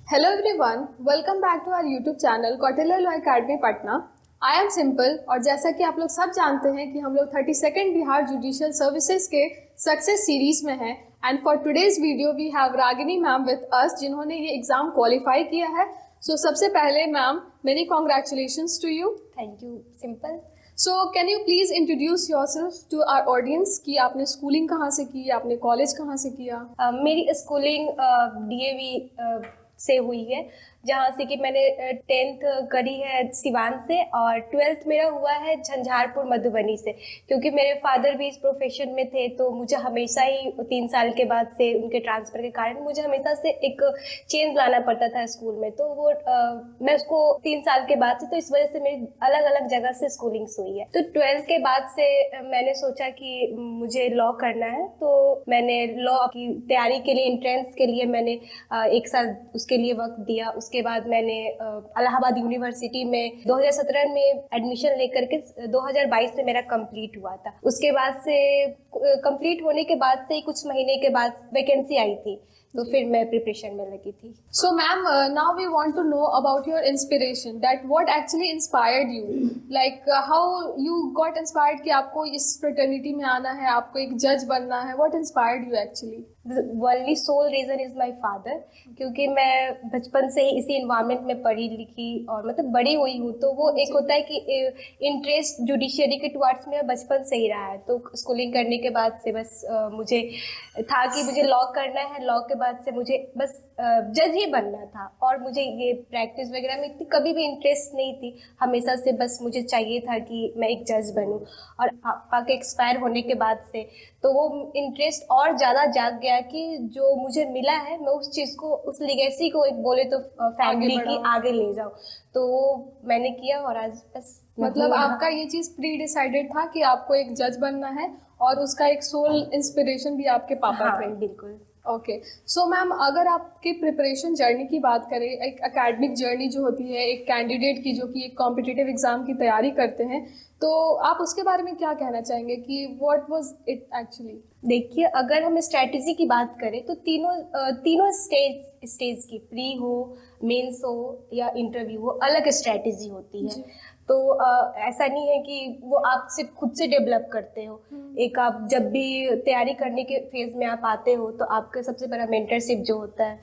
Hello everyone, welcome back to our YouTube channel Kautilya law academy Patna. I am Simple और जैसा कि आप लोग सब जानते हैं कि हम लोग 32nd बिहार जुडिशियल सर्विसेज के सक्सेस सीरीज में हैं and for today's video we have Ragini ma'am with us जिन्होंने ये एग्जाम क्वालिफाई किया है। सो सबसे पहले ma'am many congratulations to you. Thank you Simple. So can you please introduce yourself to our audience कि आपने स्कूलिंग कहाँ से की, आपने कॉलेज कहाँ से किया? मेरी स्कूलिंग डीएवी से हुई है, जहाँ से कि मैंने 10th करी है सिवान से और 12th मेरा हुआ है झंझारपुर मधुबनी से। क्योंकि मेरे फादर भी इस प्रोफेशन में थे तो मुझे हमेशा ही 3 साल के बाद से उनके ट्रांसफ़र के कारण मुझे हमेशा से एक चेंज लाना पड़ता था स्कूल में। तो वो मैं उसको 3 साल के बाद से, तो इस वजह से मेरी अलग अलग जगह से स्कूलिंग्स हुई है। तो 12th के बाद से मैंने सोचा कि मुझे लॉ करना है, तो मैंने लॉ की तैयारी के लिए, एंट्रेंस के लिए मैंने 1 साल उसके लिए वक्त दिया। उसके बाद मैंने इलाहाबाद यूनिवर्सिटी में 2017 में एडमिशन लेकर के 2022 में मेरा कंप्लीट हुआ था। उसके बाद से कंप्लीट होने के बाद से कुछ महीने के बाद वैकेंसी आई थी, तो फिर मैं प्रिपरेशन में लगी थी। So ma'am, now we want to know about your inspiration, that what actually inspired you, like how you got inspired कि आपको इस fraternity में आना है, आपको एक जज बनना है, what inspired you actually? The only sole reason is my father, क्योंकि मैं बचपन से ही इसी इन्वायरमेंट में पढ़ी लिखी और मतलब बड़ी हुई हूँ। तो वो एक होता है कि इंटरेस्ट जुडिशियरी के टुवार्ड्स मेरा बचपन से ही रहा है। तो स्कूलिंग करने के बाद से बस मुझे था कि मुझे लॉ करना है। लॉ के बाद से मुझे बस जज ही बनना था और मुझे ये प्रैक्टिस वगैरह में इतनी कभी भी इंटरेस्ट नहीं थी। हमेशा से बस मुझे चाहिए था कि मैं एक जज बनूँ। और पापा के एक्सपायर होने के बाद से तो वो इंटरेस्ट और ज़्यादा जाग गया कि जो मुझे मिला है मैं उस चीज़ को, उस लिगेसी को एक बोले तो फैमिली की आगे ले जाऊँ। तो वो मैंने किया और आज बस मतलब आपका ये चीज़ प्री डिसाइडेड था कि आपको एक जज बनना है और उसका एक सोल इंस्पिरेशन भी आपके पापा थे? बिल्कुल। ओके, सो मैम अगर आपकी प्रिपरेशन जर्नी की बात करें, एक एकेडमिक जर्नी जो होती है एक कैंडिडेट की जो कि एक कॉम्पिटिटिव एग्जाम की तैयारी करते हैं, तो आप उसके बारे में क्या कहना चाहेंगे कि व्हाट वाज इट एक्चुअली? देखिए, अगर हम स्ट्रैटेजी की बात करें तो तीनों स्टेज की, प्री हो, मेंस हो या इंटरव्यू हो, अलग स्ट्रैटेजी होती है। तो ऐसा नहीं है कि वो आप सिर्फ खुद से डेवलप करते हो। एक आप जब भी तैयारी करने के फेज में आप आते हो तो आपका सबसे बड़ा मेंटरशिप जो होता है,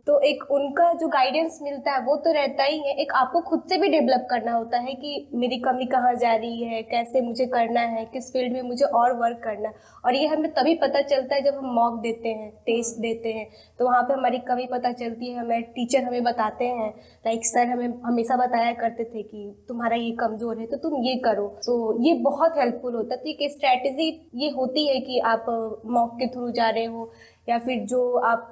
तो एक उनका जो गाइडेंस मिलता है वो तो रहता ही है। एक आपको खुद से भी डेवलप करना होता है कि मेरी कमी कहाँ जा रही है, कैसे मुझे करना है, किस फील्ड में मुझे और वर्क करना है। और ये हमें तभी पता चलता है जब हम मॉक देते हैं, टेस्ट देते हैं, तो वहाँ पे हमारी कमी पता चलती है। हमें टीचर हमें बताते हैं, लाइक सर हमें हमेशा बताया करते थे कि तुम्हारा ये कमजोर है तो तुम ये करो। तो ये बहुत हेल्पफुल होता है। तो एक स्ट्रैटेजी ये होती है कि आप मॉक के थ्रू जा रहे हो या फिर जो आप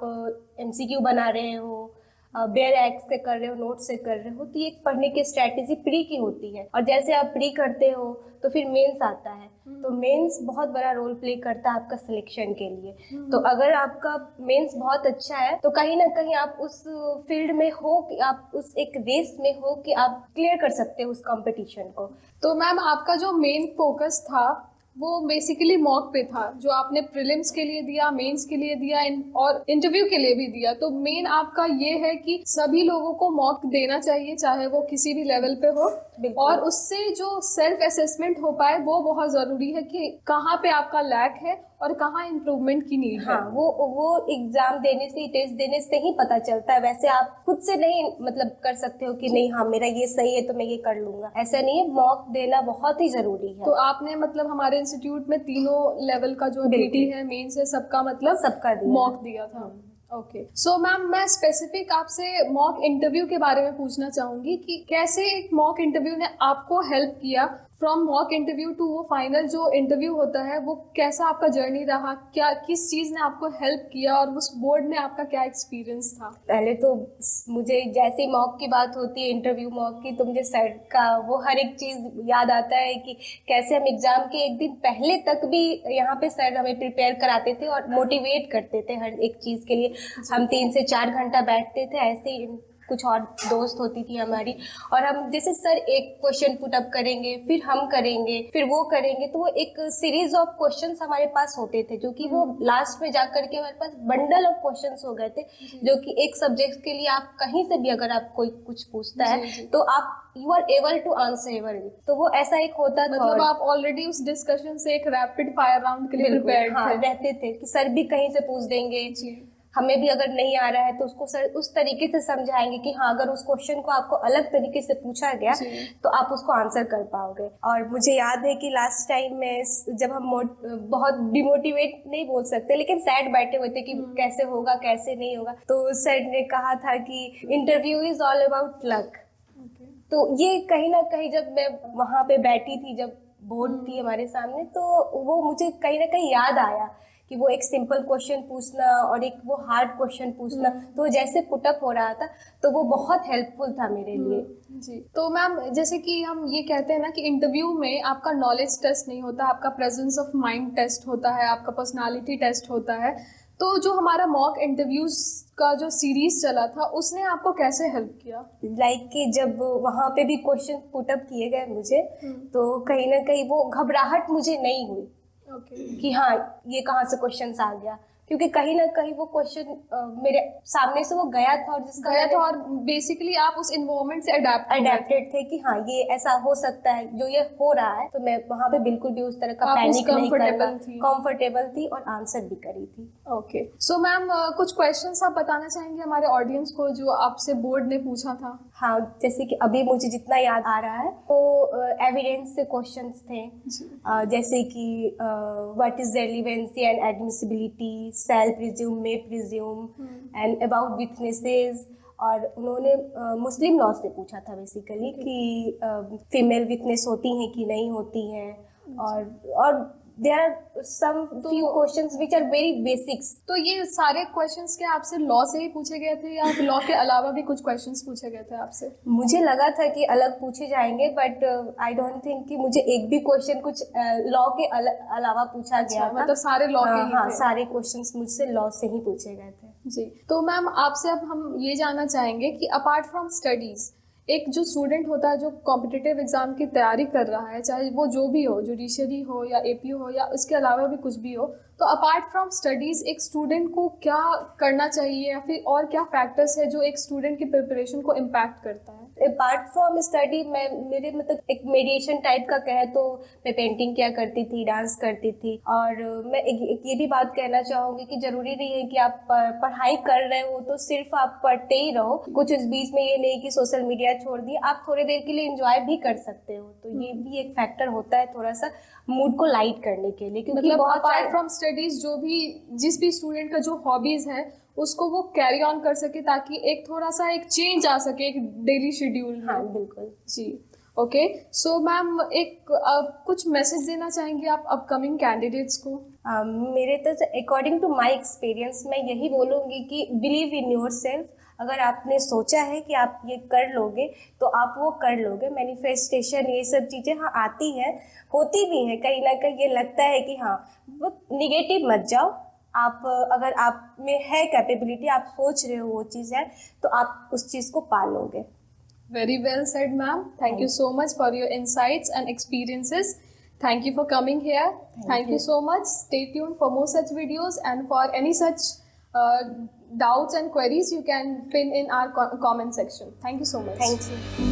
MCQ बना रहे हो, बेयर एक्ट से कर रहे हो, नोट से कर रहे हो, तो ये पढ़ने की स्ट्रैटेजी प्री की होती है। और जैसे आप प्री करते हो तो फिर मेंस आता है, तो मेंस बहुत बड़ा रोल प्ले करता है आपका सिलेक्शन के लिए। तो अगर आपका मेंस बहुत अच्छा है तो कहीं ना कहीं आप उस फील्ड में हो कि आप उस एक रेस में हो कि आप क्लियर कर सकते हो उस कंपटीशन को। तो मैम आपका जो मेन फोकस था वो बेसिकली मॉक पे था, जो आपने प्रीलिम्स के लिए दिया, मेंस के लिए दिया और इंटरव्यू के लिए भी दिया। तो मेन आपका ये है कि सभी लोगों को मॉक देना चाहिए, चाहे वो किसी भी लेवल पे हो, और उससे जो सेल्फ असेसमेंट हो पाए वो बहुत ज़रूरी है कि कहाँ पे आपका लैक है और कहाँ इम्प्रूवमेंट की नीड है। हाँ, वो एग्जाम देने से, टेस्ट देने से ही पता चलता है। वैसे आप खुद से नहीं मतलब कर सकते हो कि नहीं हाँ मेरा ये सही है तो मैं ये कर लूंगा, ऐसा नहीं है। मॉक देना बहुत ही जरूरी है। तो आपने मतलब हमारे इंस्टीट्यूट में तीनों लेवल का जो DT है, मेंस है, सबका मतलब सबका मॉक दिया था। ओके, सो मैम मैं स्पेसिफिक आपसे मॉक इंटरव्यू के बारे में पूछना चाहूंगी कि कैसे एक मॉक इंटरव्यू ने आपको हेल्प किया फ्रॉम मॉक इंटरव्यू टू वो फाइनल जो इंटरव्यू होता है, वो कैसा आपका जर्नी रहा, क्या किस चीज़ ने आपको हेल्प किया और उस बोर्ड में आपका क्या एक्सपीरियंस था? पहले तो मुझे जैसे ही मॉक की बात होती है, इंटरव्यू मॉक की, तो मुझे सर का वो हर एक चीज़ याद आता है कि कैसे हम एग्ज़ाम के एक दिन पहले तक भी यहाँ पे सर हमें प्रिपेयर कराते थे और मोटिवेट करते थे हर एक चीज़ के लिए। हम 3 से 4 घंटा बैठते थे ऐसे ही कुछ और दोस्त होती थी हमारी, और हम जैसे सर एक क्वेश्चन पुट अप करेंगे, फिर हम करेंगे, फिर वो करेंगे, तो वो एक सीरीज ऑफ क्वेश्चंस हमारे पास होते थे, जो कि वो लास्ट में जाकर के हमारे पास बंडल ऑफ क्वेश्चंस हो गए थे, जो कि एक सब्जेक्ट के लिए आप कहीं से भी अगर आप कोई कुछ पूछता है तो आप you are able to answer every, तो वो ऐसा एक होता था। मतलब आप ऑलरेडी उस डिस्कशन से एक रैपिड फायर राउंड के लिए प्रिपेयर्ड रहते थे कि सर भी कहीं से पूछ देंगे, हमें भी अगर नहीं आ रहा है तो उसको सर उस तरीके से समझाएंगे कि हाँ, अगर उस क्वेश्चन को आपको अलग तरीके से पूछा गया तो आप उसको आंसर कर पाओगे। और मुझे याद है कि लास्ट टाइम में जब हम बहुत डिमोटिवेट नहीं बोल सकते, लेकिन सैड बैठे हुए थे कि कैसे होगा कैसे नहीं होगा, तो सर ने कहा था कि interview is all about luck. तो ये कहीं ना कहीं जब मैं वहाँ पे बैठी थी, जब बोर्ड थी हमारे सामने, तो वो मुझे कहीं ना कहीं याद आया कि वो एक सिंपल क्वेश्चन पूछना और एक वो हार्ड क्वेश्चन पूछना, तो जैसे पुटअप हो रहा था तो वो बहुत हेल्पफुल था मेरे लिए। जी, तो मैम जैसे कि हम ये कहते हैं ना कि इंटरव्यू में आपका नॉलेज टेस्ट नहीं होता, आपका प्रेजेंस ऑफ माइंड टेस्ट होता है, आपका पर्सनालिटी टेस्ट होता है। तो जो हमारा मॉक इंटरव्यूज का जो सीरीज चला था, उसने आपको कैसे हेल्प किया? लाइक कि जब वहाँ पे भी क्वेश्चन पुटअप किए गए मुझे, तो कहीं ना कहीं वो घबराहट मुझे नहीं हुई कि हाँ ये कहाँ से क्वेश्चन आ गया, क्योंकि कहीं ना कहीं वो क्वेश्चन मेरे सामने से वो गया था, और बेसिकली आप उस इन्वायरमेंट से अडेप्टेड थे कि हाँ ये ऐसा हो सकता है, जो ये हो रहा है। तो मैं वहाँ पे बिल्कुल भी उस तरह का पैनिक नहीं करना, कंफर्टेबल थी और आंसर भी करी थी। ओके, सो मैम कुछ क्वेश्चंस आप बताना चाहेंगे हमारे ऑडियंस को जो आपसे बोर्ड ने पूछा था? हाँ, जैसे कि अभी मुझे जितना याद आ रहा है तो एविडेंस से क्वेश्चंस थे, जैसे कि what is relevancy and admissibility, shall presume, may presume and about witnesses. और उन्होंने मुस्लिम लॉ से पूछा था बेसिकली कि फीमेल विटनेस होती हैं कि नहीं होती हैं, और there are some few questions which are very basics। तो ये सारे क्वेश्चंस क्या आपसे लॉ से ही पूछे गए थे या लॉ के अलावा भी कुछ क्वेश्चंस पूछे गए थे आपसे? मुझे लगा था कि अलग पूछे जाएंगे, बट आई डोंट थिंक कि मुझे एक भी क्वेश्चन कुछ लॉ के अलावा पूछा गया था। मतलब सारे लॉ के ही हाँ, सारे क्वेश्चंस मुझसे लॉ से ही पूछे गए थे। जी, तो मैम आपसे अब हम ये जानना चाहेंगे कि अपार्ट फ्रॉम स्टडीज, एक जो स्टूडेंट होता है जो कॉम्पिटिटिव एग्जाम की तैयारी कर रहा है, चाहे वो जो भी हो, जुडिशरी हो या एपीओ हो या उसके अलावा भी कुछ भी हो, तो अपार्ट फ्रॉम स्टडीज एक स्टूडेंट को क्या करना चाहिए या फिर और क्या फैक्टर्स है जो एक स्टूडेंट की प्रिपरेशन को इम्पैक्ट करता है? अपार्ट फ्रॉम स्टडी मेरे मतलब एक मेडिएशन टाइप का कहे तो मैं पेंटिंग किया करती थी, डांस करती थी। और मैं एक ये भी बात कहना चाहूँगी कि जरूरी नहीं है कि आप पढ़ाई कर रहे हो तो सिर्फ आप पढ़ते ही रहो, कुछ इस बीच में ये नहीं कि सोशल मीडिया छोड़ दिए, आप थोड़ी देर के लिए एंजॉय भी कर सकते हो। तो ये भी एक फैक्टर होता है थोड़ा सा मूड को लाइट करने के लिए, क्योंकि मतलब अपार्ट फ्रॉम स्टडीज जिस भी स्टूडेंट का जो हॉबीज है उसको वो कैरी ऑन कर सके, ताकि एक थोड़ा सा एक चेंज आ सके एक डेली शेड्यूल में। हाँ बिल्कुल जी, ओके। सो मैम एक कुछ मैसेज देना चाहेंगे आप अपकमिंग कैंडिडेट्स को? मेरे तो अकॉर्डिंग टू माय एक्सपीरियंस मैं यही बोलूँगी कि बिलीव इन योर सेल्फ। अगर आपने सोचा है कि आप ये कर लोगे तो आप वो कर लोगे। मैनिफेस्टेशन ये सब चीज़ें हाँ आती है, होती भी है, कहीं ना कहीं ये लगता है कि हाँ, वो निगेटिव मत जाओ। आप अगर आप में है कैपेबिलिटी, आप सोच रहे हो वो चीज़ है, तो आप उस चीज़ को पालोगे। Very well said, ma'am. Thank you so much for your insights and experiences. Thank you for coming here. Thank you so much. Stay tuned for more such videos, and for any such doubts and queries you can pin in our comment section. Thank you so much. Thank you.